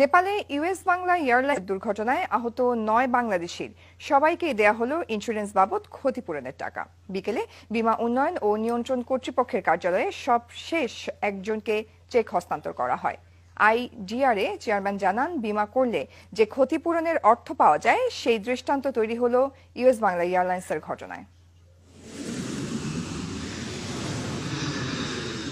নেপালে US Bangla airline দুর্ঘটনায় আহত ৯ বাংলাদেশির সবাইকে দেয়া হলো ইন্স্যুরেন্স বাবদ ক্ষতিপূরণের টাকা। বিকেলে বীমা উন্নয়ন ও নিয়ন্ত্রণ কর্তৃপক্ষের কার্যালয়ে সবশেষ একজনকে চেক হস্তান্তর করা হয়। আইডিআরএ চেয়ারম্যান জানান, বীমা করলে যে ক্ষতিপূরণের অর্থ পাওয়া যায় সেই দৃষ্টান্ত তৈরি হলো ইউএস বাংলা এয়ারলাইন্সের ঘটনায়।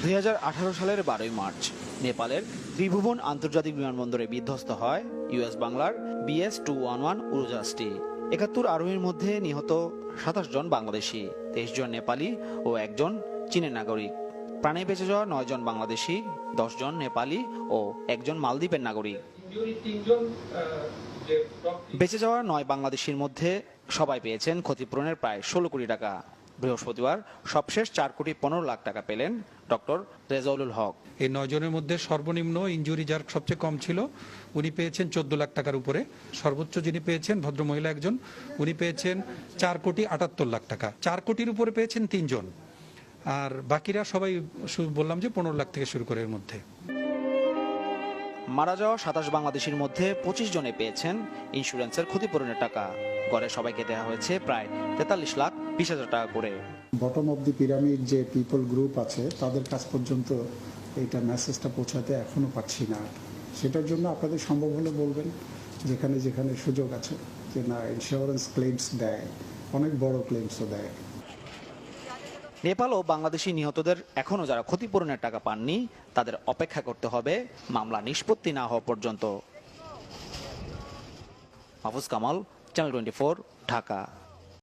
2018 সালের 12 মার্চ নেপালের ত্রিভুবন আন্তর্জাতিক বিমানবন্দরে বিধ্বস্ত হয় ইউএস বাংলার BS-211 উড়োজাহাজটি। 71 আরোহীর মধ্যে নিহত 27 জন বাংলাদেশি, 23 জন নেপালি ও 1 জন চীনের নাগরিক। প্রাণে বেঁচে যাওয়া 9 জন বাংলাদেশি, 10 জন নেপালি ও 1 জন মালদ্বীপের নাগরিক। বেঁচে যাওয়া 9 বাংলাদেশির মধ্যে সবাই পেয়েছেন ক্ষতিপূরণের প্রায় 16 কোটি টাকা। বৃহস্পতিবার সবশেষ 4 কোটি 15 লাখ টাকা পেলেন ডক্টর রেজাউলুল হক। এই 9 জনের মধ্যে সর্বনিম্ন ইনজুরি যার সবচেয়ে কম ছিল উনি পেয়েছেন 14 লাখ টাকার উপরে। সর্বোচ্চ যিনি পেয়েছেন ভদ্র মহিলা একজন, উনি পেয়েছেন 4 কোটি 78 লাখ টাকা। 4 কোটির উপরে পেয়েছেন 3 জন, আর বাকিরা সবাই বললাম যে 15 লাখ থেকে শুরু করে এর মধ্যে। মারা যাওয়া 27 বাংলাদেশির মধ্যে 25 জনে পেয়েছেন ইন্স্যুরেন্সের ক্ষতিপূরণের টাকা। গড়ে সবাইকে দেওয়া হয়েছে প্রায় 43 লাখ 20 হাজার টাকা করে। বটম অব দি পিরামিড যে পিপল গ্রুপ আছে তাদের কাছ পর্যন্ত এইটা মেসেজটা পৌঁছাতে এখনো পাচ্ছি না। সেটার জন্য আপনাদের সম্ভব হলে বলবেন, যেখানে যেখানে সুযোগ আছে যে না ইন্স্যুরেন্স ক্লেমস দেয়, অনেক বড় ক্লেমসও দেয়। নেপাল ও বাংলাদেশি নিহতদের এখনো যারা ক্ষতিপূরণের টাকা পাননি তাদের অপেক্ষা করতে হবে মামলা নিষ্পত্তি না হওয়া পর্যন্ত। মাহফুজ কামাল, চ্যানেল 24, ঢাকা।